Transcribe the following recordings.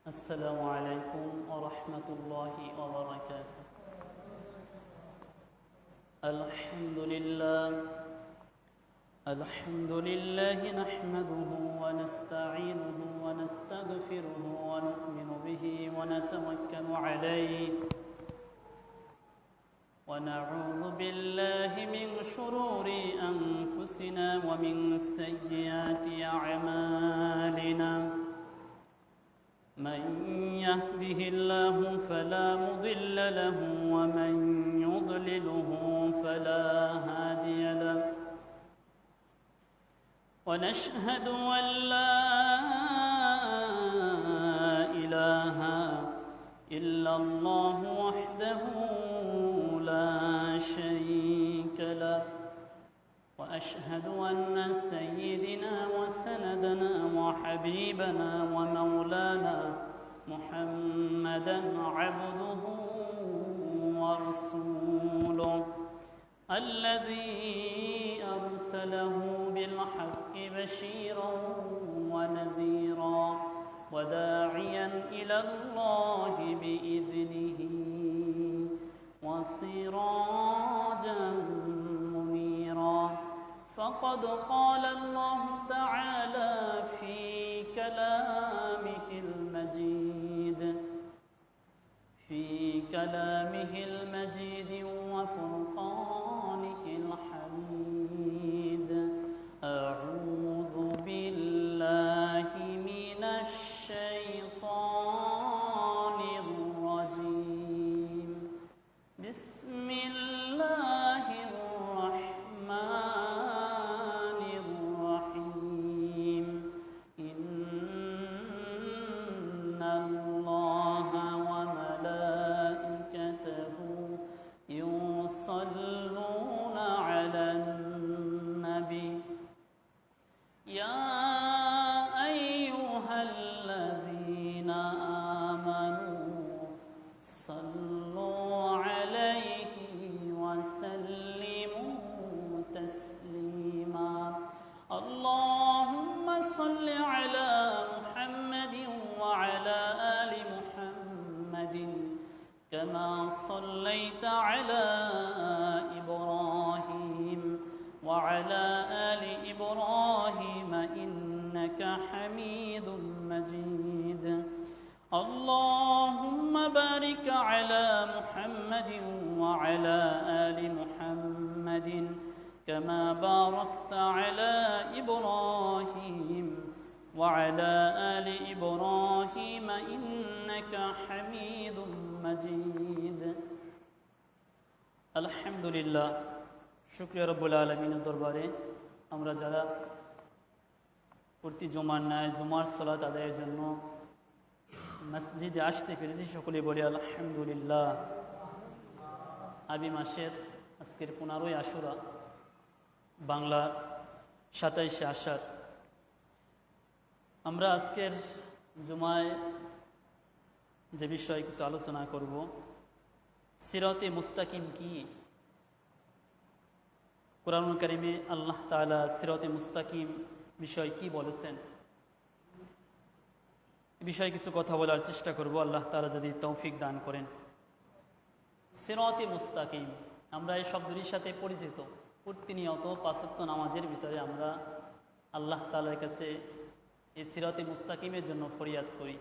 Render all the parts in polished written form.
السلام عليكم ورحمة الله وبركاته. الحمد لله نحمده ونستعينه ونستغفره ونؤمن به ونتوكل عليه ونعوذ بالله من شرور أنفسنا ومن سيئات أعمالنا. من يهده الله فلا مضل له ومن يضلله فلا هادي له. ونشهد أن لا إله إلا الله وحده لا شريك له. وأشهد أن سيدنا وسندنا وحبيبنا ومولانا محمدًا عبده ورسوله الذي أرسله بالحق بشيرًا ونذيرًا وداعيًا إلى الله بإذنه وسراجًا منيرًا. فقد قال الله تعالى في كلامه المجيد وفرقانه الحميد: أعوذ بالله من الشيطان الرجيم. بسم الله الرحمن الرحيم. إن الله وملائكته يصلون على النبي يا أيها الذين آمنوا صلوا عليه وسلموا تسليما. اللهم صل على محمد وعلى آل محمد كما صليت على إبراهيم وعلى آل إبراهيم إنك حميد مجيد. اللهم بارك على محمد وعلى آل محمد كما باركت على إبراهيم وعلى آل إبراهيم إنك حميد مجيد. আলহামদুলিল্লাহ, শুকরিয়া রব্বুল আলামিনের দরবারে আমরা যারা প্রতি জুমার ন্যায় জুমার সালাত আদায়ের জন্য মসজিদে আসতে পেরেছি, সকলে বলি আলহামদুলিল্লাহ। আরবি মাসের আজকের 15ই আশুরা, বাংলা 27শে আষাঢ়। আমরা আজকের জুমায় যে বিষয়ে কিছু আলোচনা করব, সিরাতে মুস্তাকিম কি। কুরআনুল কারীমে আল্লাহ তাআলা সিরাতে মুস্তাকিম বিষয় কি বলেছেন, এই বিষয়ে কিছু কথা বলার চেষ্টা করব, আল্লাহ তাআলা যদি তৌফিক দান করেন। সিরাতে মুস্তাকিম, আমরা এই শব্দটির সাথে পরিচিত। প্রতিনিয়ত 5 ওয়াক্ত নামাজের ভিতরে আমরা আল্লাহ তাআলার কাছে এই সিরাতে মুস্তাকিমের জন্য ফরিয়াদ করি।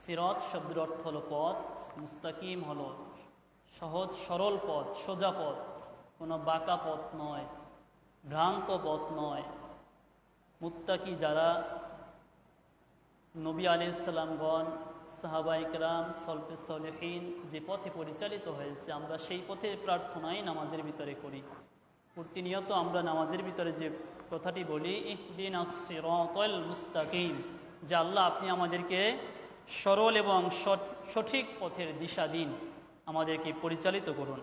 সিরাত শব্দের অর্থ হলো পথ, মুস্তাকিম হলো সহজ সরল পথ, সোজা পথ, কোনো বাঁকা পথ নয়, ভ্রান্ত পথ নয়। মুত্তাকি যারা, নবী আলাইহিস সালামগণ, সাহাবায়ে কেরাম, সলফে সলেহিন যে পথে পরিচালিত হয়েছে, আমরা সেই পথের প্রার্থনাই নামাজের ভিতরে করি। প্রতিনিয়ত আমরা নামাজের ভিতরে যে কথাটি বলি, ইহদিনাস সিরাতাল মুস্তাকিম, যে আল্লাহ আপনি আমাদেরকে সরল এবং সঠিক পথের দিশা দিন, আমাদেরকে পরিচালিত করুন।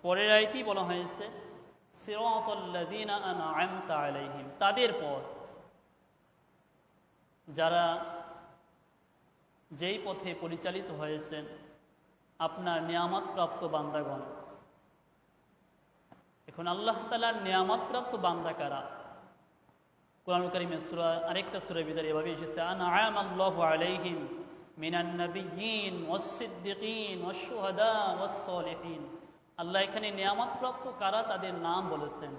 পরের আয়াতেই বলা হয়েছে সিরাতাল্লাযীনা আন'আমতা আলাইহিম, তাদের পথ, যারা যেই পথে পরিচালিত হয়েছেন আপনার নিয়ামতপ্রাপ্ত বান্দাগণ। এখন আল্লাহ তাআলার নিয়ামতপ্রাপ্ত বান্দা কারা? কুরআনুল কারীমের সূরা আরেকটা সূরার ভিতরে এভাবে এসেছে, আনআমা আল্লাহু আলাইহিম মিনান নাবিয়্যিন ওয়াস-সিদ্দিকিন ওয়াশ-শুহাদা ওয়াস-সালিহিন। আল্লাহ এখানে নিয়ামতপ্রাপ্ত কারা তাদের নাম বলেছেন,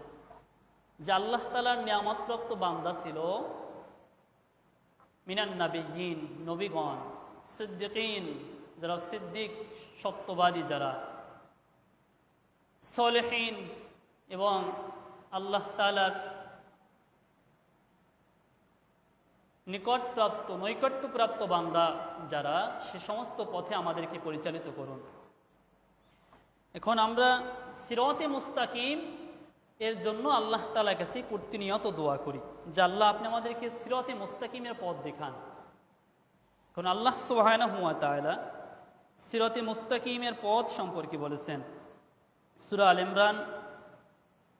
যে আল্লাহ তাআলার নিয়ামতপ্রাপ্ত বান্দা ছিল মিনান নাবিয়্যিন নবীগণ, সিদ্দিকিন যারা সিদ্দিক সত্যবাদী যারা, সালেহিন এবং আল্লাহ তাআলার নিকটপ্রাপ্ত নৈকট্যপ্রাপ্ত বান্দা যারা, সে সমস্ত পথে আমাদেরকে পরিচালিত করুন। এখন আমরা সিরাতে মুস্তাকিম এর জন্য আল্লাহ তাআলার কাছে প্রতিনিয়ত দোয়া করি যে আল্লাহ আপনি আমাদেরকে সিরাতে মুস্তাকিমের পথ দেখান। এখন আল্লাহ সুবহানাহু ওয়া তাআলা সিরাতে মুস্তাকিমের পথ সম্পর্কে বলেছেন সূরা আল ইমরান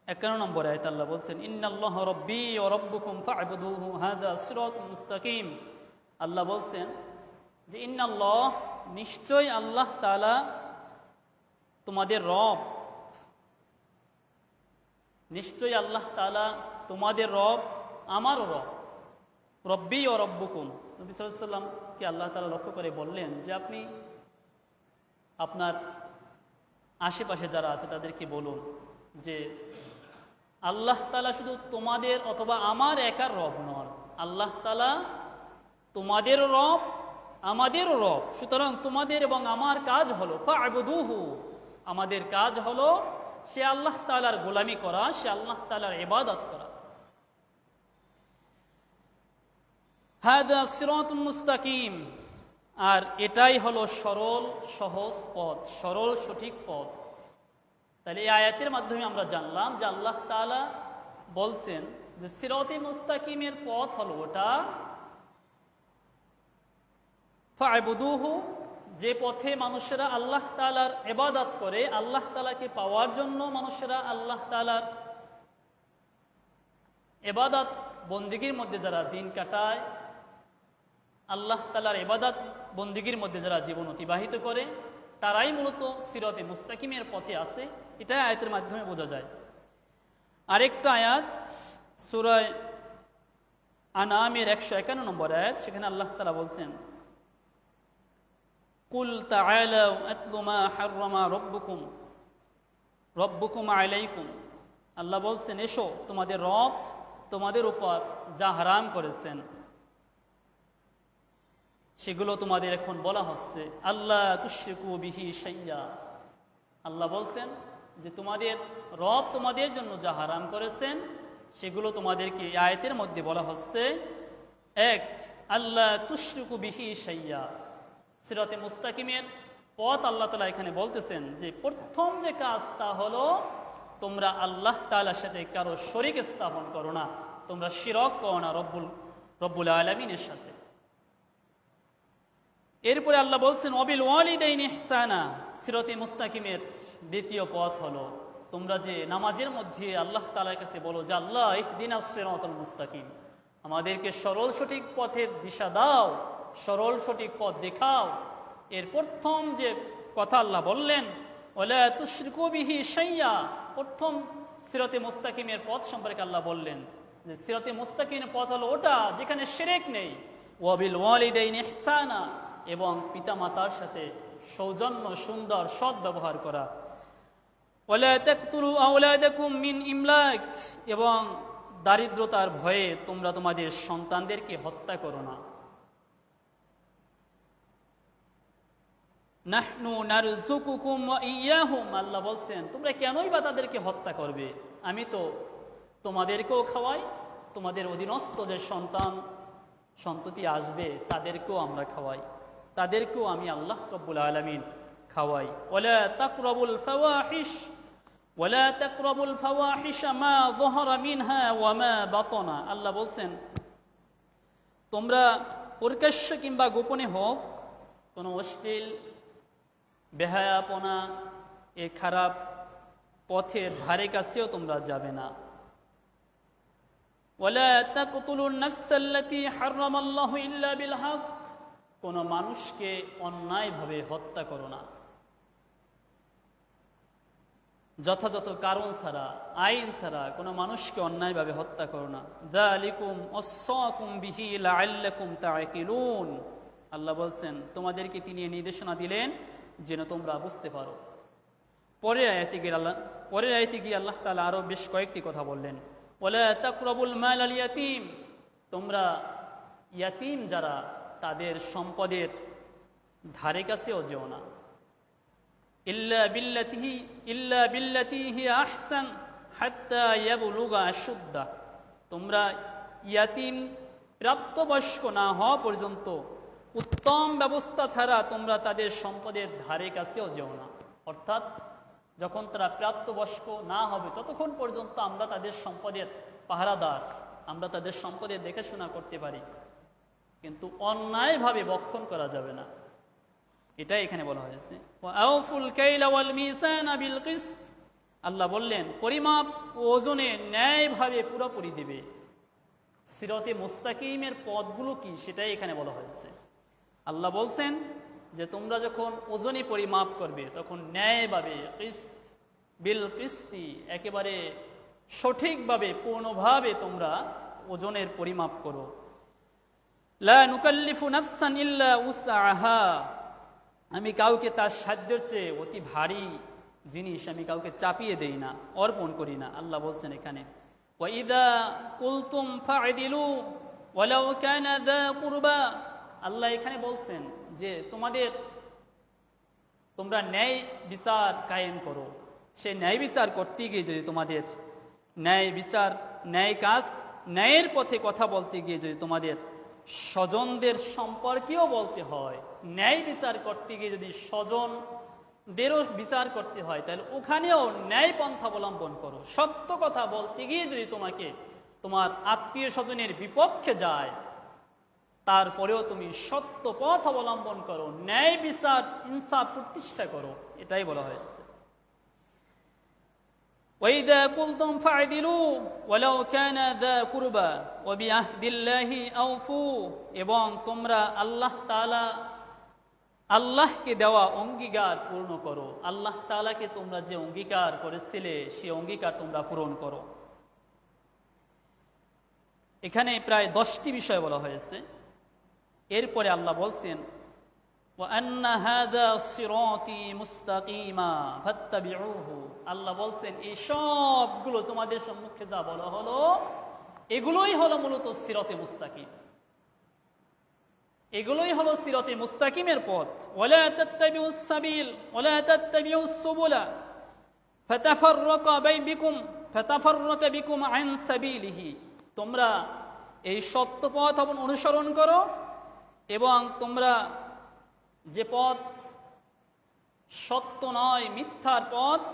51 নম্বর আয়াতে আল্লাহ বলছেন, ইন্নাল্লাহা রাব্বী ওয়া রাব্বুকুম ফা'বুদুহু হাযা সিরাতুল মুস্তাকিম। আল্লাহ বলছেন যে ইন্নাল্লাহ নিশ্চয় আল্লাহ তাআলা তোমাদের রব, নিশ্চয়ই আল্লাহ তাআলা তোমাদের রব, আমারও রব। রব্বী ও রব্বুকুম, নবী সাল্লাল্লাহু আলাইহি ওয়াসাল্লামকে আল্লাহ তাআলা লক্ষ্য করে বললেন যে আপনি আপনার আশেপাশে যারা আছে তাদেরকে বলুন যে আল্লাহ তাআলা শুধু তোমাদের অথবা আমার একার রব নন, আল্লাহ তাআলা তোমাদের রব, আমাদেরও রব। সুতরাং তোমাদের এবং আমার কাজ হলো ফা'বুদুহু, আমাদের কাজ হলো সে আল্লাহ তাআলার গোলামি করা, সে আল্লাহ তাআলার ইবাদত করা। হাযা সিরাতুল মুস্তাকিম, আর এটাই হলো সরল সহজ পথ, সরল সঠিক পথ। তাহলে এই আয়াতের মাধ্যমে আমরা জানলাম যে আল্লাহ তাআলা বলছেন যে সিরাতে মুস্তাকিমের পথ হলো ওটা, ফা'বুদুহু, যে পথে মানুষেরা আল্লাহ তাআলার ইবাদত করে, আল্লাহ তাআলাকে পাওয়ার জন্য মানুষেরা আল্লাহ তাআলার ইবাদত বন্দেগীর মধ্যে যারা দিন কাটায়, আল্লাহ তাআলার ইবাদত বন্দেগীর মধ্যে যারা জীবন অতিবাহিত করে, তারাই মূলত সিরাতে মুস্তাকিমের পথে আছে। এটা আয়াতের মাধ্যমে বোঝা যায়। আরেকটা আয়াত সূরা আনআমের 151 নম্বর আয়াত, সেখানে আল্লাহ তাআলা বলছেন, কুল তাআলাউ আতলু মা হাররামা রব্বুকুম আলাইকুম। আল্লাহ বলছেন এসো, তোমাদের রব তোমাদের উপর যা হারাম করেছেন সেগুলো তোমাদের এখন বলা হচ্ছে। আল্লাহ তুশরিকু বিহি শাইয়া, আল্লাহ বলছেন যে তোমাদের রব তোমাদের জন্য যা হারাম করেছেন সেগুলো তোমাদেরকে এই আয়াতের মধ্যে বলা হচ্ছে। এক, আল্লাহ তুশরিকু বিহি শাইয়া, সিরাতে মুস্তাকিমের পথ আল্লাহ তাআলা এখানে বলতেছেন যে প্রথম যে কাজ তা হলো তোমরা আল্লাহ তাআলার সাথে কারো শরীক স্থাপন করো না, তোমরা শিরক করো না রব্বুল আলামিনের সাথে। এরপরে আল্লাহ বলছেন ওয়াবিল ওয়ালিদাইনি ইহসানা, সিরাতে মুস্তাকিমের দ্বিতীয় পথ হলো তোমরা যে নামাজের মধ্যে আল্লাহ তাআলার কাছে বলো যে আল্লাহ ইহদিনাস সিরাতাল মুস্তাকিম, আমাদেরকে সরল সঠিক পথের দিশা দাও, সরল সঠিক পথ দেখাও। এর প্রথম যে কথা আল্লাহ বললেন ওয়ালা তুশরিকু বিহি শাইয়া, প্রথম সিরাতে মুস্তাকিমের পথ সম্পর্কে আল্লাহ বললেন যে সিরাতে মুস্তাকিমের পথ হলো ওটা যেখানে শিরক নেই। ওয়াবিল ওয়ালিদাইনি ইহসানা, এবং পিতামাতার সাথে সৌজন্য সুন্দর সৎ ব্যবহার করা। ওয়ালা তাকতুলু আওলাদাকুম মিন ইমলাক, এবং দারিদ্রতার ভয়ে তোমরা তোমাদের সন্তানদেরকে হত্যা করো না। নাহনু নারযুকুকুম ওয়া ইয়াহুম, আল্লাহ বলছেন তোমরা কেনই বা তাদেরকে হত্যা করবে, আমি তো তোমাদেরকেও খাওয়াই, তোমাদের অধীনস্থ যে সন্ততি আসবে তাদেরকেও আমরা খাওয়াই, তাদেরকেও আমি আল্লাহ রব্বুল আলামিন খাওয়াই। ওয়ালা তাকরাবুল ফাওয়াহিশ মা যাহারা মিনহা ওয়া মা বাতানা, আল্লাহ বলছেন তোমরা প্রকাশ্য কিংবা গোপনে হোক কোনো অশ্লীল বেহায়াপনা এ খারাপ পথের ধারে কাছেও তোমরা যাবে না। ওয়ালা তাকতুলুন নাফসাল্লাতী হারামাল্লাহু ইল্লা বিল হক, কোনো মানুষকে অন্যায়ভাবে হত্যা করো না। যথাযথ কারণ ছাড়া, আইন ছাড়া কোনো মানুষকে অন্যায়ভাবে হত্যা করো না। যালিকুম ওয়াসাকুম বিহি লাআল্লাকুম তাআকিলুন। আল্লাহ বলছেন তোমাদেরকে তিনি এই নির্দেশনা দিলেন যেন তোমরা বুঝতে পারো। পরের আয়াতে গিয়ে আল্লাহ তাআলা আরো বেশ কয়েকটি কথা বললেন। ওয়ালা তাকরাবুল মাল আল ইয়াতীম, তোমরা ইয়াতীম যারা তাদের সম্পদের ধারে কাছেও যেও না। ইল্লা বিল্লাতি হিয়া আহসান হাত্তা ইয়াবলুগা আশুদ্দাহ, তোমরা ইয়াতীম প্রাপ্তবয়স্ক না হওয়া পর্যন্ত উত্তম ব্যবস্থা ছাড়া তোমরা তাদের সম্পদের ধারে কাছেও যেও না। অর্থাৎ যখন তারা প্রাপ্তবয়স্ক না হবে ততক্ষণ পর্যন্ত আমরা তাদের সম্পদের পাহারাদার, আমরা তাদের সম্পদের দেখাশোনা করতে পারি, কিন্তু অন্যায়ভাবে ভক্ষণ করা যাবে না। এটাই এখানে বলা হয়েছে। ওয়াউফুল কাইলা ওয়াল মিজানা বিল কিসত, আল্লাহ বললেন পরিমাপ ও ওজনে ন্যায়ভাবে পুরোপুরি দিবে। সিরাতে মুস্তাকিমের পথগুলো কি সেটাই এখানে বলা হয়েছে। আল্লাহ বলছেন যে তোমরা যখন ওজনে পরিমাপ করবে তখন ন্যায়ভাবে কিসত বিল কিসতি, একেবারে সঠিকভাবে পূর্ণভাবে তোমরা ওজনের পরিমাপ করো। লা নুকাল্লিফু নাফসান ইল্লা উসআহা, আমি কাউকে তার সাধ্যের চেয়ে অতি ভারী জিনিস আমি কাউকে চাপিয়ে দেই না, অর্পণ করি না। আল্লাহ বলছেন এখানে ওয়াইদা কুলতুম ফা'দিলু ওয়ালাউ কানা যা কুরবা, আল্লাহ এখানে বলছেন যে তোমরা ন্যায় বিচার কায়েম করো। সে ন্যায় বিচার করতে গিয়ে যদি তোমাদের ন্যায় বিচার, ন্যায় কাজ, ন্যায়ের পথে কথা বলতে গিয়ে যদি তোমাদের স্বজনদের সম্পর্কেও বলতে হয়, ন্যায় বিচার করতে গিয়ে যদি স্বজনদেরও বিচার করতে হয়, তাহলে ওখানেও ন্যায় পন্থা অবলম্বন করো। সত্য কথা বলতে গিয়ে যদি তোমাকে তোমার আত্মীয় স্বজনের বিপক্ষে যায়, তারপরেও তুমি সত্য পথ অবলম্বন করো, ন্যায় বিচার ইনসাফ প্রতিষ্ঠা করো, এটাই বলা হয়েছে। وَإِذَا قُلْتُمْ فَاعْدِلُوا وَلَوْ كَانَ ذَا قُرْبَى وَبِعَهْدِ اللَّهِ أَوْفُوا, এবং তোমরা আল্লাহকে দেওয়া অঙ্গীকার পূর্ণ করো। আল্লাহ তাআলাকে তোমরা যে অঙ্গীকার করেছিলে সেই অঙ্গীকার তোমরা পূরণ করো। এখানে প্রায় 10টি বিষয় বলা হয়েছে। এরপরে আল্লাহ বলছেন وَأَنَّ هَذَا صِرَاطِي مُسْتَقِيمًا فَاتَّبِعُوهُ, আল্লাহ বলছেন এই সবগুলো তোমাদের সম্মুখে যা বলা হলো এগুলোই হলো মূলত সিরাতে মুস্তাকিম, এগুলোই হলো সিরাতে মুস্তাকিমের পথ। ওয়ালা তাত্তাবিউস সাবিল ওয়ালা তাত্তাবিউস সুবুলা ফাতাফাররাকা বিকুম আন সাবিলিহি, তোমরা এই সত্য পথ অনুসরণ করো এবং তোমরা যে পথ সত্য নয়, মিথ্যার পথ,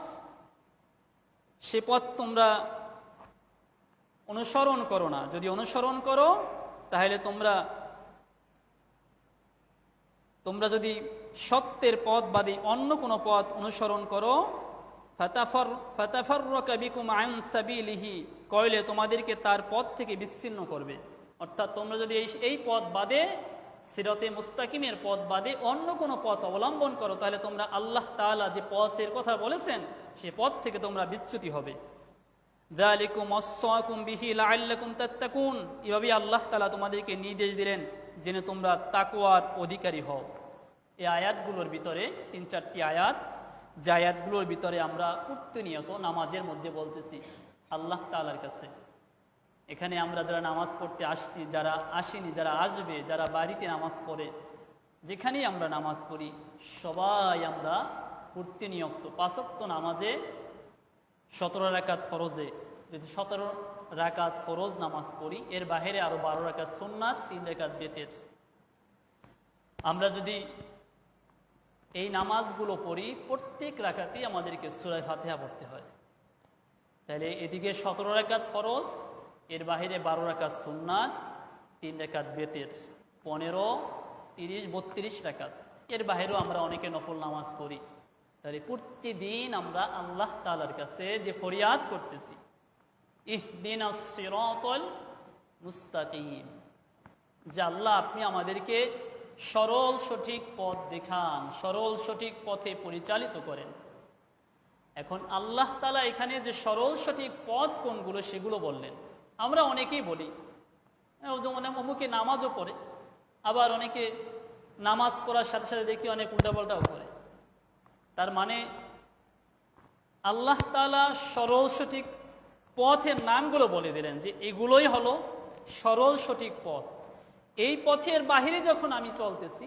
সে পথ তোমরা অনুসরণ করো না। যদি অনুসরণ করো তাহলে তোমরা যদি সত্যের পথ বাদে অন্য কোনো পথ অনুসরণ করো, ফাতাফাররাকা বিকুম আন সাবিলিহি, কইলে তোমাদেরকে তার পথ থেকে বিচ্ছিন্ন করবে। অর্থাৎ তোমরা যদি এই পথ বাদে, সিরাতে মুস্তাকিমের পথ বাদে অন্য কোনো পথ অবলম্বন করো, তাহলে তোমরা আল্লাহ তাআলা যে পথের কথা বলেছেন সে পথ থেকে তোমরা বিচ্যুতি হবে। যালিকুম ওয়াসাকুম বিহি লাআল্লাকুম তাত্তাকুন, এভাবে আল্লাহ তাআলা তোমাদেরকে নির্দেশ দিলেন যেন তোমরা তাকওয়ার অধিকারী হও। এই আয়াতগুলোর ভিতরে 3-4টি আয়াত, যে আয়াতগুলোর ভিতরে আমরা প্রতিনিয়ত নামাজের মধ্যে বলতেছি আল্লাহ তাআলার কাছে। এখানে আমরা যারা নামাজ পড়তে আসছি, যারা আসেনি, যারা আসবে, যারা বাড়িতে নামাজ পড়ে, যেখানেই আমরা নামাজ পড়ি, সবাই আমরা প্রতিনিয়ত 5 ওয়াক্ত নামাজে 17 রাকাত ফরজে, যদি 17 রাকাত ফরজ নামাজ পড়ি, এর বাহিরে আরো 12 রাকাত সুন্নাত, 3 রাকাত বেতের, আমরা যদি এই নামাজগুলো পড়ি, প্রত্যেক রাকাতেই আমাদেরকে সূরা ফাতিহা পড়তে হয়। তাহলে এদিকে 17 রাকাত ফরজ, এর বাহিরে 12 রাকাত সুন্নাত, 3 রাকাত বেতের, 15, 30, 32 রাকাত। এর বাহিরেও আমরা অনেকে নফল নামাজ পড়ি। তাহলে প্রতিদিন আমরা আল্লাহ তাআলার কাছে যে ফরিয়াদ করতেছি, ইহদিনাস সিরাতাল মুস্তাকিম, যে আল্লাহ আপনি আমাদেরকে সরল সঠিক পথ দেখান, সরল সঠিক পথে পরিচালিত করেন। এখন আল্লাহ তাআলা এখানে যে সরল সঠিক পথ কোনগুলো সেগুলো বললেন। আমরা অনেকেই বলি যেমন অমুকে নামাজও পড়ে, আবার অনেকে নামাজ পড়ার সাথে সাথে দেখি অনেক উল্টাপাল্টাও করে। তার মানে আল্লাহ তাআলা সরল সঠিক পথের নামগুলো বলে দিলেন যে এগুলোই হলো সরল সঠিক পথ। এই পথের বাহিরে যখন আমি চলতেছি,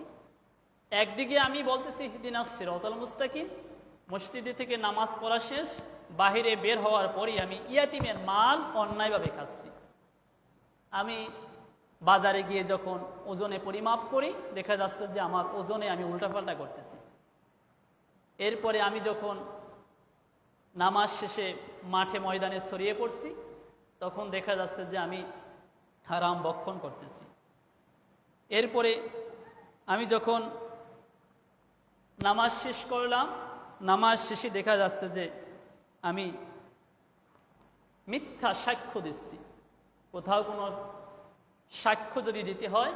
একদিকে আমি বলতেছি ইহদিনাস সিরাতাল মুস্তাকিম, মসজিদে থেকে নামাজ পড়া শেষ, বাহিরে বের হওয়ার পরই আমি ইয়াতিমের মাল অন্যায়ভাবে খাচ্ছি। আমি বাজারে গিয়ে যখন ওজনে পরিমাপ করি, দেখা যাচ্ছে যে আমার ওজনে আমি উল্টাপাল্টা করতেছি। এরপরে আমি যখন নামাজ শেষে মাঠে ময়দানে ছড়িয়ে পড়ছি, তখন দেখা যাচ্ছে যে আমি হারাম ভক্ষণ করতেছি। এরপরে আমি যখন নামাজ শেষ করলাম, নামাজ শেষে দেখা যাচ্ছে যে আমি মিথ্যা সাক্ষ্য দিচ্ছি। কোথাও কোনো সাক্ষ্য যদি দিতে হয়,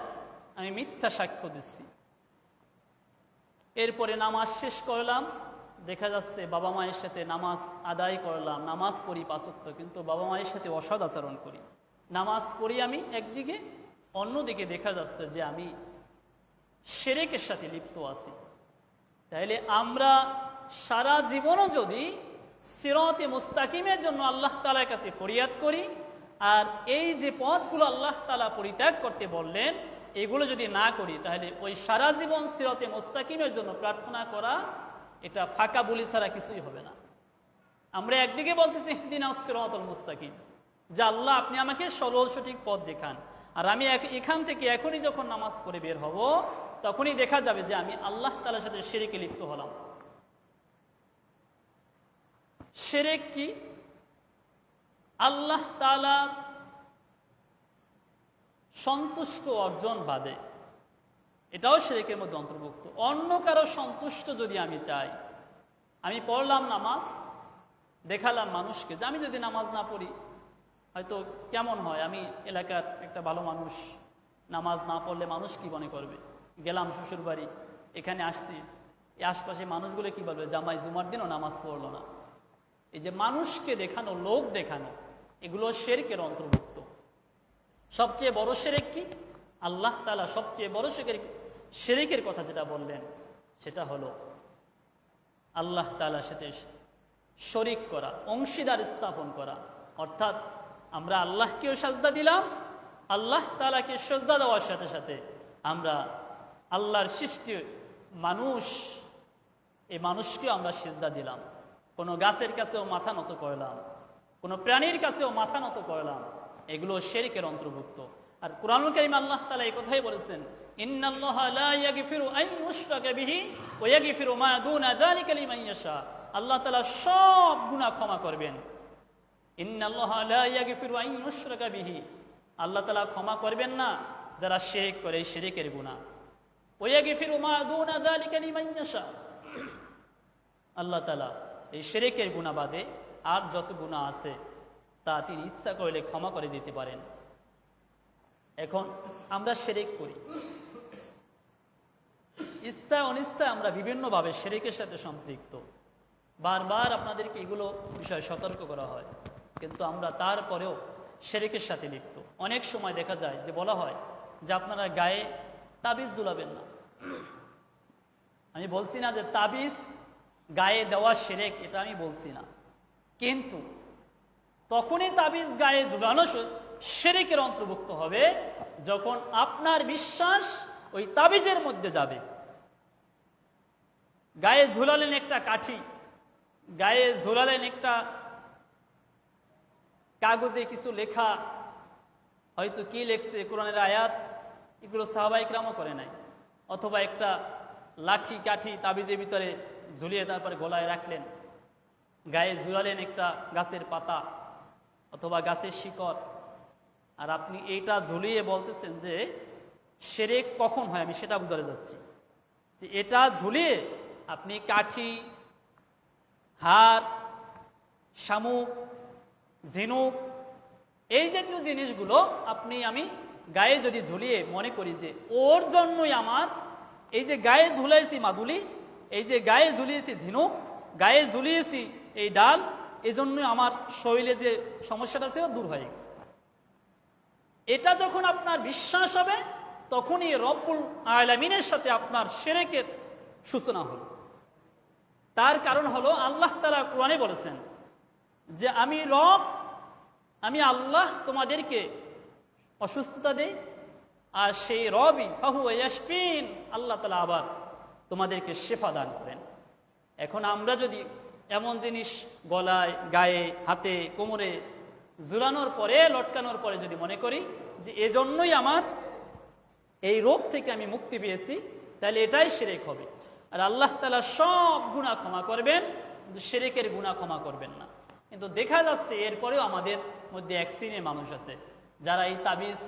আমি মিথ্যা সাক্ষ্য দিচ্ছি। এরপরে নামাজ শেষ করলাম, দেখা যাচ্ছে বাবা মায়ের সাথে নামাজ আদায় করলাম, নামাজ পড়ি 5 ওয়াক্ত, কিন্তু বাবা মায়ের সাথে অসৎ আচরণ করি। নামাজ পড়ি আমি একদিকে, অন্যদিকে দেখা যাচ্ছে যে আমি শিরকের সাথে লিপ্ত আছি। তাইলে আমরা সারা জীবনও যদি সিরাতে মুস্তাকিমের জন্য আল্লাহ তাআলার কাছে ফরিয়াদ করি, আর এই যে পথগুলো আল্লাহ তাআলা পরিত্যাগ করতে বললেন এগুলো যদি না করি, তাহলে ওই সারা জীবন সিরাতে মুস্তাকিমের জন্য প্রার্থনা করা এটা ফাঁকা বলি ছাড়া কিছুই হবে না। আমরা একদিকে বলতেছি ইহদিনাস সিরাতাল মুস্তাকিম, যে আল্লাহ আপনি আমাকে সরল সঠিক পথ দেখান, আর আমি এখান থেকে এখনই যখন নামাজ পড়ে বের হব, তখনই দেখা যাবে যে আমি আল্লাহ তাআলার সাথে শিরকে লিপ্ত হলাম। শিরক কি? আল্লাহ তাআলা সন্তুষ্ট অর্জন বাদে, এটাও শিরকের মধ্যে অন্তর্ভুক্ত। অন্য কারো সন্তুষ্ট যদি আমি চাই, আমি পড়লাম নামাজ, দেখালাম মানুষকে যে আমি যদি নামাজ না পড়ি হয়তো কেমন হয়, আমি এলাকার একটা ভালো মানুষ, নামাজ না পড়লে মানুষ কি মনে করবে। গেলাম শ্বশুর বাড়ি, এখানে আসছি, এই আশপাশে মানুষগুলো কি বলবে, জামাই জুমার দিনও নামাজ পড়লো না। এই যে মানুষকে দেখানো, লোক দেখানো, এগুলো শিরকের অন্তর্ভুক্ত। সবচেয়ে বড় শিরক কি? আল্লাহ তাআলা সবচেয়ে বড় শিরকের কথা যেটা বললেন সেটা হলো আল্লাহ তাআলার সাথে শরীক করা, অংশীদার স্থাপন করা। অর্থাৎ আমরা আল্লাহকেও সাজদা দিলাম, আল্লাহ তাআলাকে সাজদা দেওয়ার সাথে সাথে আমরা আল্লাহর সৃষ্টি মানুষ, এই মানুষকেও আমরা সিজদা দিলাম। কোনো গাছের কাছেও মাথা নত করলাম, কোনো প্রাণীর কাছেও মাথা নত করলাম, এগুলো শিরকের অন্তর্ভুক্ত। আর কুরআনুল কারীমে আল্লাহ তাআলা এই কথাই বলেছেন, ইন্নাল্লাহা লা ইয়াগফিরু আন ইউশরাকা বিহি ওয়া ইয়াগফিরু মা দুনা যালিকা লিমান ইয়াশা। আল্লাহ তাআলা সব গুনাহ ক্ষমা করবেন। ইন্নাল্লাহা লা ইয়াগফিরু আন ইউশরাকা বিহি, আল্লাহ তাআলা ক্ষমা করবেন না যারা শিরক করে, শিরকের গুনাহ। ওয়া ইয়াগফিরু মা দুনা যালিকা লিমান ইয়াশা, আল্লাহ তাআলা এই শিরকের গুনাহ বাদে আর যত গুনাহ আছে তা তিনি ইচ্ছা করলে ক্ষমা করে দিতে পারেন। এখন আমরা শিরক করি, ইচ্ছা অনিচ্ছা আমরা বিভিন্নভাবে শিরকের সাথে সম্পৃক্ত। বারবার আপনাদেরকে এগুলো বিষয়ে সতর্ক করা হয়, কিন্তু আমরা তারপরেও শিরকের সাথে লিপ্ত। অনেক সময় দেখা যায় যে বলা হয় যে আপনারা গায়ে তাবিজ ঝুলাবেন না। আমি বলছি না যে তাবিজ গায়ে দেওয়া শিরক, এটা আমি বলছি না, কিন্তু তখনই তাবিজ গায়ে ঝুলানো শিরকের অন্তর্ভুক্ত হবে যখন আপনার বিশ্বাস ওই তাবিজের মধ্যে যাবে। গায়ে ঝুলালেন একটা কাঠি, গায়ে ঝুলালেন একটা কাগজে কিছু লেখা, হয়তো কি লেখছে, কোরআনের আয়াত, এগুলো সাহাবায়ে কেরামও করে নাই। অথবা একটা লাঠি কাঠি তাবিজের ভিতরে ঝুলিয়ে তারপরে গলায় রাখলেন, গায়ে ঝুলালেন একটা গাছের পাতা অথবা গাছের শিকড়, আর আপনি এইটা ঝুলিয়ে বলতেছেন যে শিরক কখন হয় আমি সেটা বুঝাতে যাচ্ছি। যে এটা ঝুলিয়ে আপনি কাঠি, হার, শামুক, ঝিনুক, এই জাতীয় জিনিসগুলো আমি গায়ে যদি ঝুলিয়ে মনে করি যে ওর জন্যই আমার এই যে গায়ে ঝুলাইছি মাদুলি, এই যে গায়ে ঝুলিয়েছি ঝিনুক, গায়ে ঝুলিয়েছি এই ডাল, এজন্যই আমার শরীরে যে সমস্যাটা ছিল দূর হয়ে গেছে। এটা যখন আপনার বিশ্বাস হবে, তখনই রব্বুল আলামিনের সাথে আপনার শিরকের সূচনা হলো। তার কারণ হলো আল্লাহ তাআলা কোরআনে বলেছেন যে আমি রব, আমি আল্লাহ তোমাদেরকে অসুস্থতা দেই, আর সেই রবই ফাহুয়া ইয়াশফিন, আল্লাহ তাআলা আবার তোমাদেরকে শেফা দান করেন। এখন আমরা যদি এমন জিনিস গলায়, গায়ে, হাতে, কোমরে ঝুলানোর পরে, লটকানোর পরে যদি মনে করি যে এজন্যই আমার এই রোগ থেকে আমি মুক্তি পেয়েছি, তাহলে এটাই শিরক হবে। আর আল্লাহ তাআলা সব গুনাহ ক্ষমা করবেন, কিন্তু শিরকের গুনাহ ক্ষমা করবেন না। কিন্তু দেখা যাচ্ছে এরপরেও আমাদের মধ্যে এক শ্রেণীর মানুষ আছে যারা এই তাবিজ,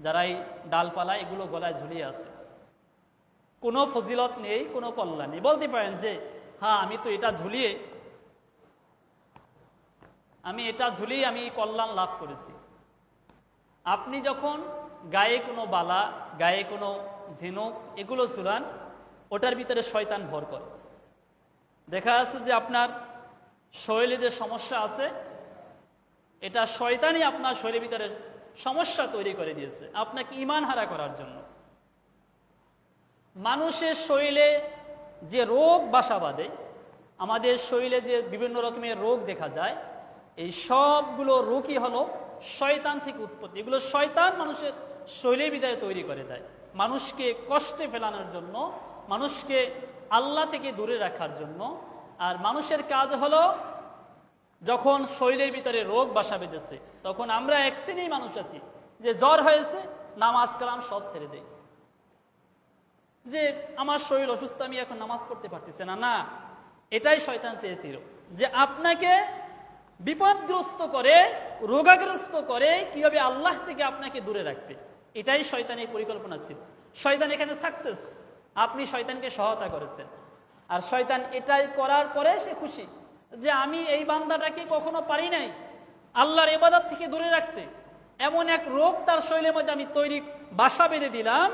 যারা এই ডালপালা এগুলো গলায় ঝুলিয়ে আছে। কোনো ফজিলত নেই, কোনো কল্যাণ নেই। বলতে পারেন যে হ্যাঁ আমি তো এটা ঝুলিয়ে আমি কল্যাণ লাভ করেছি। আপনি যখন গায়ে কোনো বালা, গায়ে কোনো ঝিনুক এগুলো ঝুলান, ওটার ভিতরে শয়তান ভর করে। দেখা যাচ্ছে যে আপনার শরীরে যে সমস্যা আছে, এটা শয়তানই আপনার শরীরের ভিতরে সমস্যা তৈরি করে দিয়েছে আপনাকে ঈমান হারা করার জন্য। মানুষের শরীরে যে রোগ বাসা বাঁধে, আমাদের শরীরে যে বিভিন্ন রকমের রোগ দেখা যায়, এই সবগুলো রোগই হলো শয়তান থেকে উৎপত্তি। এগুলো শয়তান মানুষের শরীরের ভিতরে তৈরি করে দেয়, মানুষকে কষ্টে ফেলানোর জন্য, মানুষকে আল্লাহ থেকে দূরে রাখার জন্য। আর মানুষের কাজ হলো যখন শরীরের ভিতরে রোগ বাসা বেঁধেছে, তখন আমরা এক শ্রেণীর মানুষ আছি যে জ্বর হয়েছে, নামাজ কালাম সব ছেড়ে দেয়, যে আমার শরীর অসুস্থ, আমি এখন নামাজ পড়তে পারতেছি না। না, এটাই শয়তান চেয়েছিল যে আপনাকে বিপদগ্রস্ত করে, রোগাগ্রস্ত করে কিভাবে আল্লাহ থেকে আপনাকে দূরে রাখবে, এটাই শয়তানের পরিকল্পনা ছিল। শয়তান এখানে সাকসেস, আপনি শয়তানকে সহায়তা করেছেন। আর শয়তান এটাই করার পরে সে খুশি যে আমি এই বান্দাটাকে কখনো পারি নাই আল্লাহর ইবাদত থেকে দূরে রাখতে, এমন এক রোগ তার শরীরের মধ্যে আমি তৈরি বাসা বেঁধে দিলাম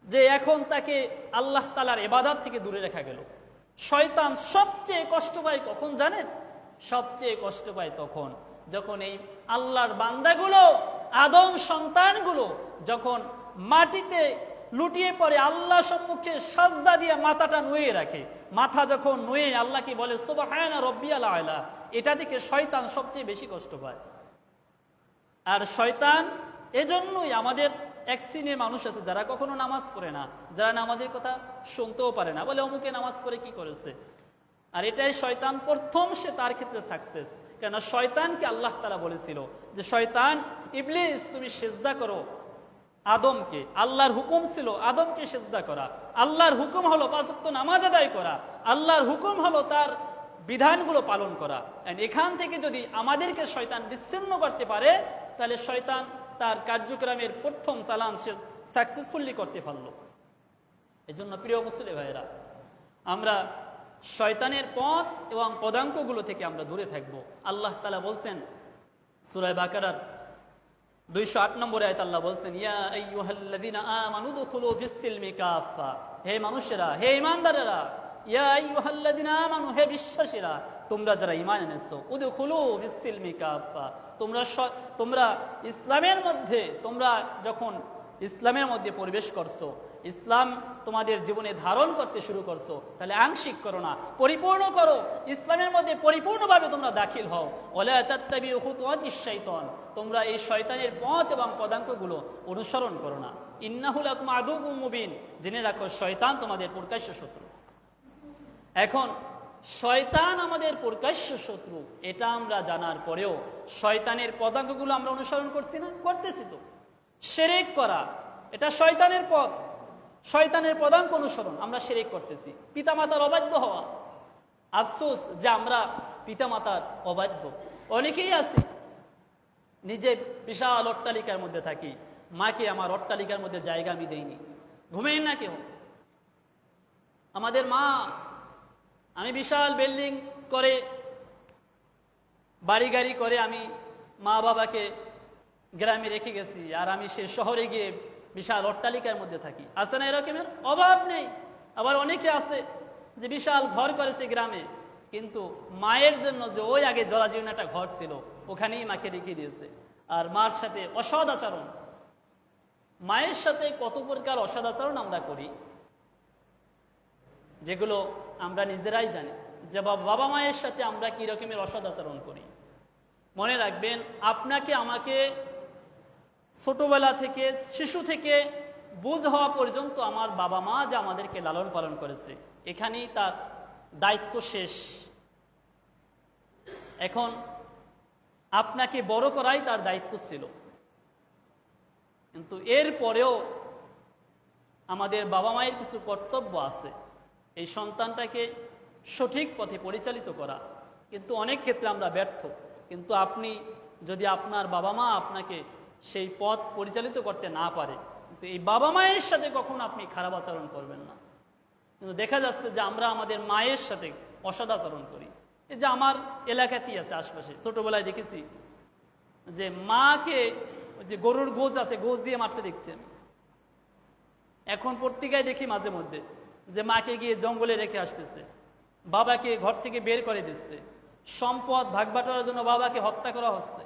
যে এখন তাকে আল্লাহ তাআলার ইবাদত থেকে দূরে রাখা গেল। শয়তান সবচেয়ে কষ্ট পায় কখন জানেন? সবচেয়ে কষ্ট পায় তখন যখন এই আল্লাহর বান্দাগুলো, আদম সন্তানগুলো যখন মাটিতে লুটিয়ে পড়ে, আল্লাহ সম্মুখে সাজদা দিয়ে মাথাটা নুয়ে রাখে। মাথা যখন নুয়ে আল্লাহকে বলে সুবহানা রাব্বিয়াল আলা, এটা থেকে শয়তান সবচেয়ে বেশি কষ্ট পায়। আর শয়তান এজন্যই আমাদের এক শ্রেণীর মানুষ আছে যারা কখনো নামাজ পড়ে না, যারা নামাজের কথা শুনতেও পারে না, বলে অমুকে নামাজ পড়ে কি করেছে। আর এটাই শয়তান প্রথম, সে তার ক্ষেত্রে সাকসেস। কেন শয়তানকে আল্লাহ তাআলা বলেছিল যে শয়তান, ইবলিস তুমি সিজদা করো আদমকে। আল্লাহর হুকুম ছিল আদমকে সিজদা করা, আল্লাহর হুকুম হলো 5 ওয়াক্ত নামাজ আদায় করা, আল্লাহর হুকুম হলো তার বিধানগুলো পালন করা। এখান থেকে যদি আমাদেরকে শয়তান বিচ্ছিন্ন করতে পারে, তাহলে শয়তান তার কার্যক্রমের প্রথম চালান সে সাকসেসফুলি করতে পারলো। এজন্য প্রিয় মুসলিম ভাইয়েরা, আমরা শয়তানের পথ এবং পদাঙ্কগুলো থেকে আমরা দূরে থাকব। আল্লাহ তাআলা বলছেন সূরা বাকারার 208 নম্বর আয়াত, আল্লাহ বলছেন ইয়া আইয়ুহাল্লাযীনা আমানু দুখুলু ফিস-সিলমি কাফা, হে মানুষেরা, হে ঈমানদারেরা, ইয়া আইয়ুহাল্লাযীনা আমানু, হে বিশ্বাসীরা, তোমরা যারা ঈমান এনেছো, উদখুলু ফিস-সিলমি কাফা, তোমরা ইসলামের মধ্যে, তোমরা যখন ইসলামের মধ্যে প্রবেশ করছো, ইসলাম তোমাদের জীবনে ধারণ করতে শুরু করছো, তাহলে আংশিক করো না, পরিপূর্ণ করো। ইসলামের মধ্যে পরিপূর্ণভাবে তোমরা দাখিল হও। ওয়ালা তাত্তাবিউ খুতুওয়াতিশ শাইতান, তোমরা এই শয়তানের পথ এবং পদাঙ্কগুলো অনুসরণ করো না। ইন্নাহু লাকুম আদুউম মুবিন, জেনে রাখো শয়তান তোমাদের প্রকাশ্য শত্রু। এখন শয়তান আমাদের প্রকাশ্য শত্রু, এটা আমরা জানার পরেও শয়তানের পদাঙ্কগুলো আমরা অনুসরণ করছি না? করতেছি তো। শিরক করা এটা শয়তানের পথ, শয়তানের পদাঙ্ক অনুসরণ, আমরা শিরক করতেছি। পিতামাতার অবাধ্য হওয়া, আফসোস যে আমরা পিতামাতার অবাধ্য। অনেকেই আছে নিজে বিশাল অট্টালিকার মধ্যে থাকি, মাকে আমার অট্টালিকার মধ্যে জায়গা আমি দেইনি, ঘুমেই না কেউ। আমাদের মা, আমি বিশাল বিল্ডিং করে, বাড়ি গাড়ি করে আমি মা বাবাকে গ্রামে রেখে গেছি, আর আমি সে শহরে গিয়ে বিশাল অট্টালিকার মধ্যে থাকি। আছে না এরকমের? অভাব নেই। আবার অনেকে আছে যে বিশাল ঘর করেছে গ্রামে, কিন্তু মায়ের জন্য যে ওই আগে জরাজীর্ণ একটা ঘর ছিল ওখানেই মাকে রেখে দিয়েছে। আর মার সাথে অসৎ আচরণ, মায়ের সাথে কত প্রকার অসৎ আচরণ আমরা করি যেগুলো আমরা নিজেরাই জানি, যে বাবা মায়ের সাথে আমরা কি রকমের অসৎ আচরণ করি। মনে রাখবেন, আপনাকে আমাকে ছোটবেলা থেকে, শিশু থেকে বুঝ হওয়া পর্যন্ত আমার বাবা মা যে আমাদেরকে লালন পালন করেছে, এখানেই তার দায়িত্ব শেষ। এখন আপনাকে বড় করাই তার দায়িত্ব ছিল, কিন্তু এর পরেও আমাদের বাবা মায়ের কিছু কর্তব্য আছে, এই সন্তানটাকে সঠিক পথে পরিচালিত করা। কিন্তু অনেক ক্ষেত্রে আমরা ব্যর্থ। কিন্তু আপনি যদি আপনার বাবা মা আপনাকে সেই পথ পরিচালিত করতে না পারে, কিন্তু এই বাবা মায়ের সাথে কখনো আপনি খারাপ আচরণ করবেন না। কিন্তু দেখা যাচ্ছে যে আমরা আমাদের মায়ের সাথে অসৎ আচরণ করি। এই যে আমার এলাকাতেই আছে, আশপাশে ছোটবেলায় দেখেছি যে মাকে, যে গরুর গোজ আছে, গোজ দিয়ে মারতে দেখছি আমি। এখন পত্রিকায় দেখি মাঝে মধ্যে যে মাকে গিয়ে জঙ্গলে রেখে আসতেছে, বাবাকে ঘর থেকে বের করে দিচ্ছে, সম্পদ ভাগ বাটোয়ারার জন্য বাবাকে হত্যা করা হচ্ছে।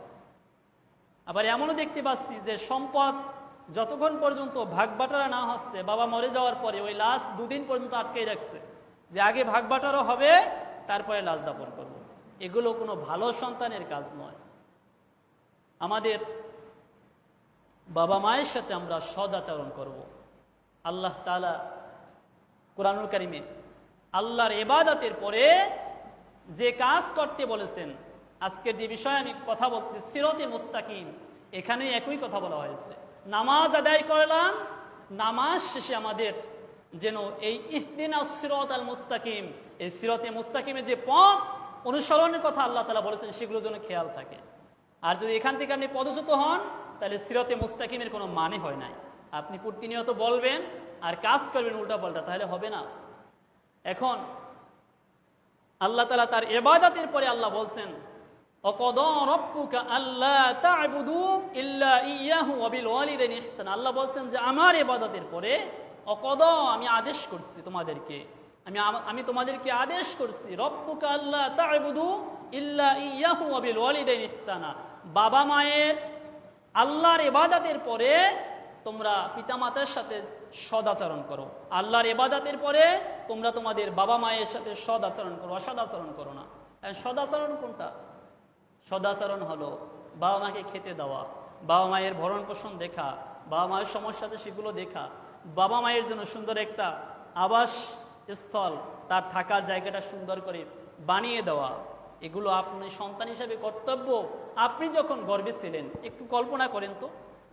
আবার এমনও দেখতে পাচ্ছি যে সম্পদ যতক্ষণ পর্যন্ত ভাগ বাটোয়ারা না হচ্ছে, বাবা মরে যাওয়ার পরে ওই লাশ 2 দিন পর্যন্ত আটকে রাখছে, যে আগে ভাগ বাটোয়ারা হবে তারপরে লাশ দাফন করব। এগুলো কোনো ভালো সন্তানের কাজ নয়। আমাদের বাবা মায়ের সাথে আমরা সদাচরণ করব। আল্লাহ তাআলা কুরআনুল কারীমে আল্লাহর ইবাদতের পরে যে কাজ করতে বলেছেন, আজকে যে বিষয়ে আমি কথা বলছি সিরাতে মুস্তাকিম, এখানে একই কথা বলা হয়েছে। নামাজ আদায় করলাম, নামাজ শেষে আমাদের যেন এই ইহদিনাস সিরাতাল মুস্তাকিম, এই সিরাতে মুস্তাকিমের যে পথ অনুসরণের কথা আল্লাহ তাআলা বলেছেন, সেগুলো যেন খেয়াল থাকে। আর যদি এখান থেকে আপনি পদচ্যুত হন, তাহলে সিরাতে মুস্তাকিমের কোনো মানে হয় নাই। আপনি প্রতিনিয়ত বলবেন আর কাজ করবেন উল্টাপাল্টা, তাহলে হবে না। এখন আল্লাহ তাআলা তার ইবাদতের পরে আল্লাহ বলছেন, ওয়াকাদা রাব্বুকা আল্লা তা'বুদু ইল্লা ইয়াহু ওয়া বিল ওয়ালিদাইনি ইহসানা। আল্লাহ বলছেন যে আমার ইবাদতের পরে ওয়াকাদা, আমি আদেশ করছি তোমাদেরকে, আমি তোমাদেরকে আদেশ করছি, রব্বুকা আল্লা তা'বুদু ইল্লা ইয়াহু ওয়া বিল ওয়ালিদাইনি ইহসানা, বাবা মায়ের আল্লাহর ইবাদতের পরে তোমরা পিতামাতার সাথে সদাচরণ করো। আল্লাহর ইবাদতের পরে তোমরা তোমাদের বাবা মায়ের সাথে সদাচরণ করো, অসদাচরণ করো না। সদাচরণ কোনটা? সদাচরণ হলো বাবা মাকে খেতে দেওয়া, বাবা মায়ের ভরণ পোষণ দেখা, বাবা মায়ের সমস্যা আছে সেগুলো দেখা, বাবা মায়ের জন্য সুন্দর একটা আবাস স্থল, তার থাকার জায়গাটা সুন্দর করে বানিয়ে দেওয়া। এগুলো আপনি সন্তান হিসেবে কর্তব্য। আপনি যখন গর্ভে ছিলেন, একটু কল্পনা করেন তো,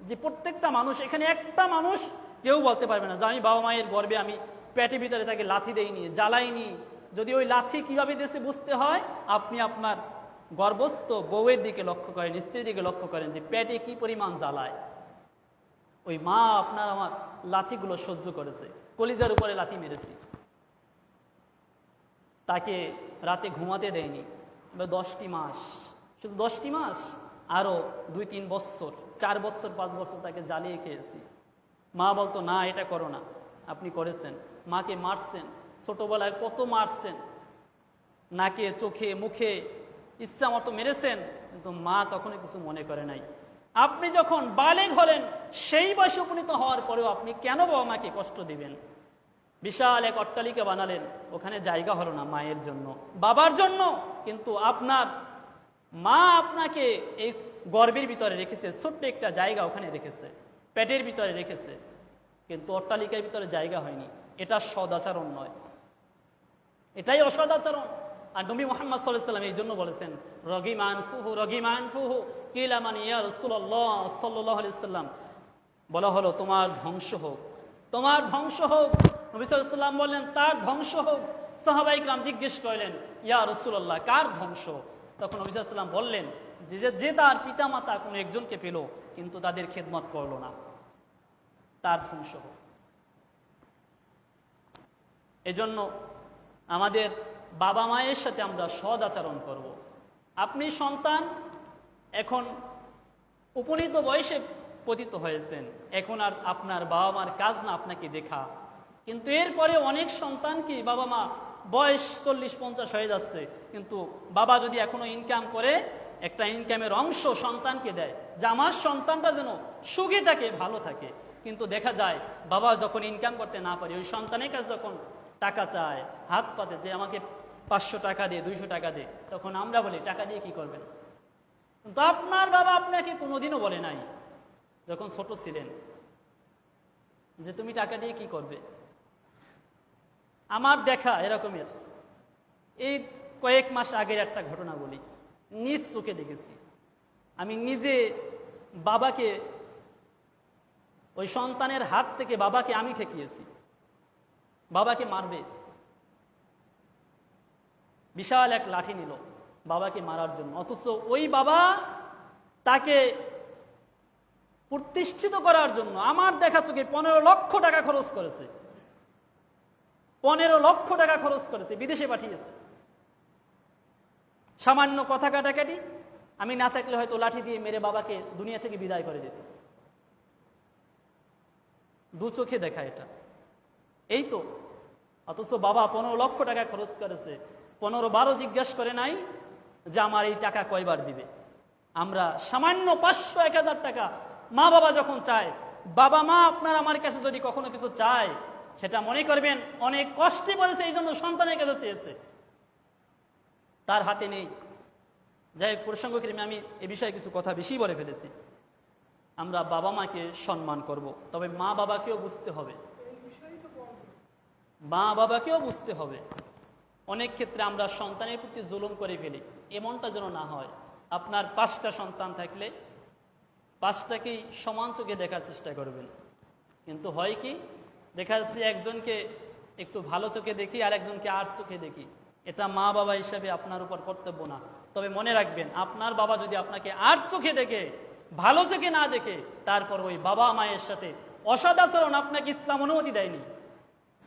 যে প্রত্যেকটা মানুষ, এখানে একটা মানুষ কেউ বলতে পারবে না যে আমি বাবা মায়ের গর্ভে আমি পেটের ভিতরে তাকে লাথি দেইনি, জ্বালাইনি। যদি ওই লাথি কিভাবে দিয়েছে বুঝতে হয়, আপনি আপনার গর্ভস্থ বউয়ের দিকে লক্ষ্য করেন, স্ত্রীর দিকে লক্ষ্য করেন যে পেটে কি পরিমাণ জ্বালায়। ওই মা আপনার আমার লাথিগুলো সহ্য করেছে, কলিজার উপরে লাথি মেরেছি, তাকে রাতে ঘুমাতে দেয়নি 10টি মাস, শুধু 10টি মাস, আরো 2-3 বছর, 4 বছর 5 বছর তাকে জ্বালিয়ে খেয়েছি। মা বলতো না এটা করো না, আপনি করেছেন। মাকে মারছেন, ছোটবেলায় কত মারছেন, নাকে চোখে মুখে ইচ্ছা মতো মেরেছেন, কিন্তু মা তখনও কিছু মনে করে নাই। আপনি যখন বালেগ হলেন, সেই বয়সে উপনীত হওয়ার পরেও আপনি কেন বাবা মাকে কষ্ট দিবেন? বিশাল এক অট্টালিকা বানালেন, ওখানে জায়গা হলো না মায়ের জন্য, বাবার জন্য, কিন্তু আপনার মা আপনাকে এই গর্ভের ভিতরে রেখেছে, ছোট্ট একটা জায়গা ওখানে রেখেছে, পেটের ভিতরে রেখেছে, কিন্তু অট্টালিকার ভিতরে জায়গা হয়নি। এটা সদাচরণ নয়, এটাই অসদাচরণ। আর নবী মুহাম্মদ সাল্লাল্লাহু আলাইহি ওয়াসাল্লাম এই জন্য বলেছেন, রগিমান ফুহু কিলা মান ইয়া রাসূলুল্লাহ সাল্লাল্লাহু আলাইহি ওয়াসাল্লাম, বলা হলো তোমার ধ্বংস হোক, তোমার ধ্বংস হোক। নবী সাল্লাল্লাহু আলাইহি ওয়াসাল্লাম বললেন তার ধ্বংস হোক। সাহাবায়ে কিরাম জিজ্ঞেস করলেন, ইয়া রাসূলুল্লাহ কার ধ্বংস? তখন নবী সাল্লাল্লাহু আলাইহি ওয়াসাল্লাম বললেন যে তার পিতামাতা কোনো একজনকে পেল কিন্তু তাদের খেদমত করলো না, তার ধ্বংস হোক। এজন্য আমাদের বাবা মায়ের সাথে আমরা সদ আচরণ করব। আপনি সন্তান, এখন উপনীত বয়সে পতিত হয়েছেন, এখন আর আপনার বাবা মার কাজ না আপনাকে দেখা, কিন্তু এরপরে অনেক সন্তান কি বাবা মা বয়স 40-50 হয়ে যাচ্ছে, কিন্তু বাবা যদি এখনো ইনকাম করে, একটা ইনকামের অংশ সন্তানকে দেয় যে আমার সন্তানটা যেন সুখী থাকে, ভালো থাকে। কিন্তু দেখা যায় বাবা যখন ইনকাম করতে না পারে, ওই সন্তানের কাছে যখন টাকা চায়, হাত পাতে যে আমাকে 500 টাকা দে, 200 টাকা দে, তখন আমরা বলি টাকা দিয়ে কি করবেন? কিন্তু আপনার বাবা আপনাকে কোনোদিনও বলে নাই যখন ছোট ছিলেন যে তুমি টাকা দিয়ে কি করবে। আমার দেখা এরকমের এই কয়েক মাস আগের একটা ঘটনা বলি, নিজ চোখে দেখেছি। আমি নিজে বাবাকে, ওই সন্তানের হাত থেকে বাবাকে আমি ঠেকিয়েছি, বাবাকে মারবে, বিশাল এক লাঠি নিল বাবাকে মারার জন্য। অথচ ওই বাবা তাকে প্রতিষ্ঠিত করার জন্য আমার দেখা চোখে 15 লক্ষ টাকা খরচ করেছে, 15 লক্ষ টাকা খরচ করেছে, বিদেশে পাঠিয়েছে। সামান্য কথা কাটাকাটি, আমি না থাকলে হয়তো লাঠি দিয়ে মেরে বাবাকে দুনিয়া থেকে বিদায় করে দিত। দু চোখে দেখা এটা, এই তো। অথচ বাবা 15 লক্ষ টাকা খরচ করেছে, 15-12 জিজ্ঞাসা করে নাই যে আমার এই টাকা কয়বার দিবে। আমরা সামান্য 500-1000 টাকা মা বাবা যখন চায়, বাবা মা আপনার আমার কাছে যদি কখনো কিছু চায়, সেটা মনে করবেন অনেক কষ্টে করেছে, এই জন্য সন্তানের কাছে চেয়েছে, তার হাতে নেই। যাই হোক, প্রসঙ্গক্রমে আমি এ বিষয়ে কিছু কথা বেশি বলে ফেলেছি। আমরা বাবা মাকে সম্মান করব, তবে মা বাবাকেও বুঝতে হবে, মা বাবাকেও বুঝতে হবে। অনেক ক্ষেত্রে আমরা সন্তানের প্রতি জুলুম করে ফেলি, এমনটা যেন না হয়। আপনার 5টা সন্তান থাকলে 5টাকেই সমান চোখে দেখার চেষ্টা করবেন। কিন্তু হয় কি, দেখা যাচ্ছে একজনকে একটু ভালো চোখে দেখি আর একজনকে আর চোখে দেখি। এটা মা বাবা হিসাবে আপনার উপর কর্তব্য না। তবে মনে রাখবেন, আপনার বাবা যদি আপনাকে আর চোখে দেখে, ভালো চোখে না দেখে, তারপর ওই বাবা মায়ের সাথে অসদাচরণ আপনাকে ইসলাম অনুমতি দেয়নি।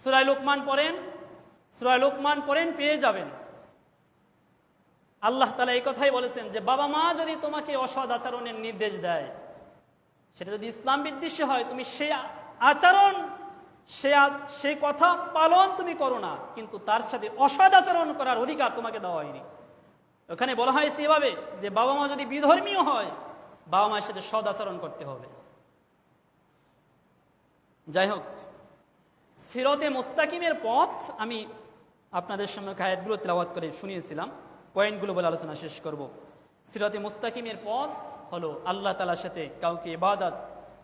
সূরা লোকমান পড়েন, সূরা লোকমান পড়েন, পেয়ে যাবেন। আল্লাহ তাআলা এই কথাই বলেছেন যে বাবা মা যদি তোমাকে অসৎ আচরণের নির্দেশ দেয়, সেটা যদি ইসলাম বিদ্বেষী হয়, তুমি সে আচরণ, সে কথা পালন তুমি করো না, কিন্তু তার সাথে অসৎ আচরণ করার অধিকার তোমাকে দেওয়া হয়নি। ওখানে বলা হয়েছে এভাবে যে বাবা মা যদি বিধর্মীয় হয়, বাবা মায়ের সাথে সৎ আচরণ করতে হবে। যাই হোক, সিরাতে মুস্তাকিমের পথ আমি আপনাদের সামনে আয়াতগুলো তেলাওয়াত করে শুনিয়েছিলাম, পয়েন্টগুলো বলে আলোচনা শেষ করব। সিরাতে মুস্তাকিমের পথ হলো আল্লাহ তাআলার সাথে কাউকে ইবাদত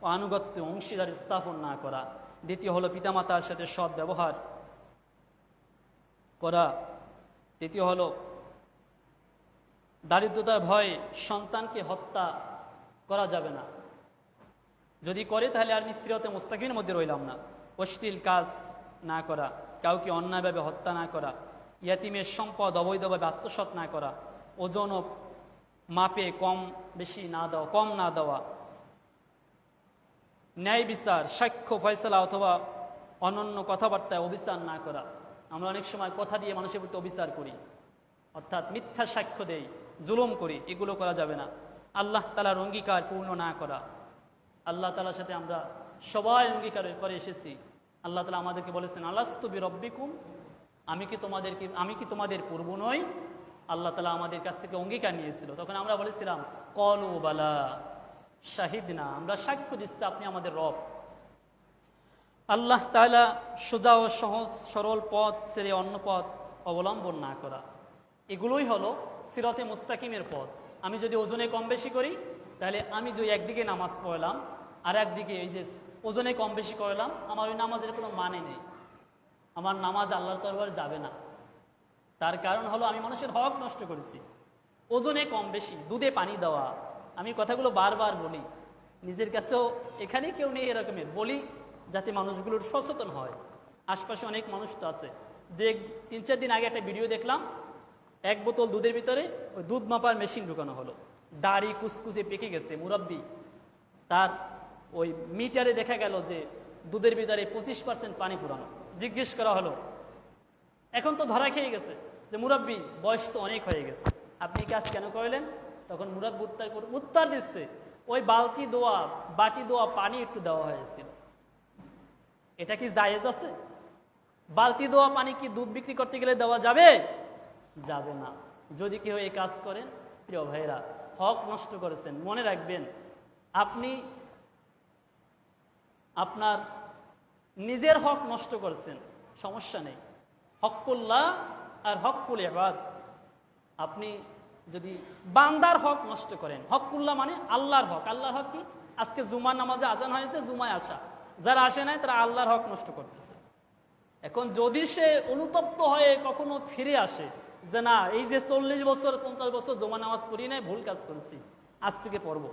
ও আনুগত্য অংশীদার স্থাপন না করা। দ্বিতীয় হলো পিতামাতার সাথে সৎ ব্যবহার করা। তৃতীয় হলো দারিদ্রতার ভয়ে সন্তানকে হত্যা করা যাবে না, যদি করে তাহলে আমি সিরাতে মুস্তাকিমের মধ্যে রইলাম না। অশ্লীল কাজ না করা, কাউকে অন্যায়ভাবে হত্যা না করা, ইয়াতিমের সম্পদ অবৈধভাবে আত্মসাৎ না করা, ওজন ও মাপে কম বেশি না দেওয়া, কম না দেওয়া, ন্যায় বিচার, সাক্ষ্য ফয়সালা অথবা অনন্য কথাবার্তায় অবিচার না করা। আমরা অনেক সময় কথা দিয়ে মানুষের প্রতি অবিচার করি, অর্থাৎ মিথ্যা সাক্ষ্য দেই, জুলুম করি, এগুলো করা যাবে না। আল্লাহ তাআলার অঙ্গীকার পূর্ণ না করা। আল্লাহ তাআলার সাথে আমরা সবাই অঙ্গীকার করে এসেছি। আল্লাহ তাআলা আমাদেরকে বলেছেন, আলাস্তু বিরব্বিকুম, আমি কি তোমাদের পূর্ব নই? আল্লাহ তাআলা আমাদের কাছ থেকে অঙ্গীকার নিয়েছিল, তখন আমরা বলেছিলাম ক্বালু বালা শাহিদনা, আমরা সাক্ষ্য দিচ্ছি আপনি আমাদের রব। আল্লাহ তাআলা সোজা ও সহজ সরল পথ ছেড়ে অন্য পথ অবলম্বন না করা, এগুলোই হলো সিরাতে মুস্তাকিমের পথ। আমি যদি ওজনে কম বেশি করি, তাহলে আমি যে একদিকে নামাজ পড়লাম আর একদিকে এই যে ওজনে কম বেশি করলাম, আমার ওই নামাজের কোনো মানে নেই, আমার নামাজ আল্লাহর দরবারে যাবে না। তার কারণ হলো আমি মানুষের হক নষ্ট করেছি। ওজনে কম বেশি, দুধে পানি দেওয়া, আমি কথাগুলো বারবার বলি, নিজের কাছেও এখানে কেউ নেই এরকমের, বলি যাতে মানুষগুলোর সচেতন হয়। আশপাশে অনেক মানুষ তো আছে, 3-4 দিন আগে একটা ভিডিও দেখলাম, 1 বোতল দুধের ভিতরে ওই দুধ মাপার মেশিন ঢুকানো হলো, দাড়ি কুচকুচে পেকে গেছে মুরব্বি, তার ওই মিটারে দেখা গেল যে দুধের ভিতরে 25% পানি পুরানো। জিজ্ঞেস করা হলো, এখন তো ধরা খেয়ে গেছে যে মুরব্বি বয়স তো অনেক হয়ে গেছে, আপনি কাজ কেন করলেন? তখন মুরব্বি উত্তর দিচ্ছে, ওই বাটি দোয়া পানি একটু দেওয়া হয়েছিল। এটা কি জায়েজ আছে? বালতি দেওয়া পানি কি দুধ বিক্রি করতে গেলে দেওয়া যাবে? যাবে না। যদি কেউ এই কাজ করেন, প্রিয় ভাইরা, হক নষ্ট করেছেন। মনে রাখবেন, আপনি আপনার নিজের হক নষ্ট করছেন, সমস্যা নেই। হক্কুল্লাহ আর হক্কুল ইবাদ, আপনি যদি বান্দার হক নষ্ট করেন, হক্কুল্লাহ মানে আল্লাহর হক। আল্লাহর হক কি? আজকে জুমার নামাজে আজান হয়েছে, জুমায় আসা, যারা আসে নাই তারা আল্লাহর হক নষ্ট করতেছে। এখন যদি সে অনুতপ্ত হয়ে কখনো ফিরে আসে যে না, এই যে 40 বছর 50 বছর জমা নামাজ পড়ি নাই, ভুল কাজ করেছি, আজ থেকে পড়ব,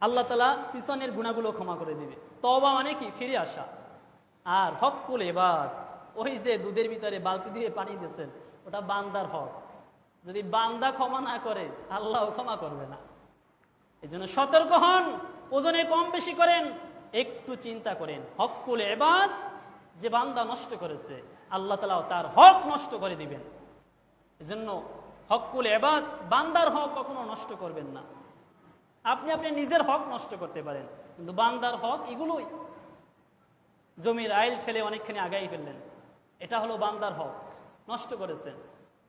আল্লাহ তাআলা পিছনের গুনাহগুলো ক্ষমা করে দিবে। তওবা মানে কি? ফিরে আসা। আর হক্কুল ইবাদ, ওই যে দুধের ভিতরে বালতি দিয়ে পানি দিয়েছেন, ওটা বান্দার হক। যদি বান্দা ক্ষমা না করে, আল্লাহও ক্ষমা করবে না। এই জন্য সতর্ক হন, ওজনে কম বেশি করেন, একটু চিন্তা করেন। হক্কুল ইবাদ, যে বান্দা নষ্ট করেছে, আল্লাহ তাআলা তার হক নষ্ট করে দিবেন। এজন্য হক্কুল ইবাদ, বান্দার হক কখনো নষ্ট করবেন না। আপনি নিজের হক নষ্ট করতে পারেন, কিন্তু বান্দার হক এগুলোই। জমির আইল ঠেলে অনেকখানি আগাই ফেললেন, এটা হলো বান্দার হক, নষ্ট করেছেন,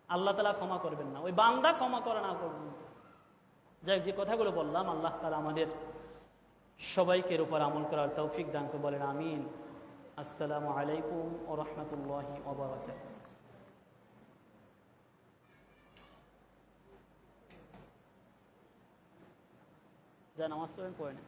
আল্লাহ তাআলা ক্ষমা করবেন না, ওই বান্দা ক্ষমা করে না পর্যন্ত। যাই, যে কথাগুলো বললাম, আল্লাহ তাআলা আমাদের সবাইকে এর উপর আমল করার তৌফিক দান করে, বলেন আমিন। আসসালামু আলাইকুম ওয়া রাহমাতুল্লাহি ওয়া বারাকাতুহু। যা নামাজ পড়েন, পড়েন।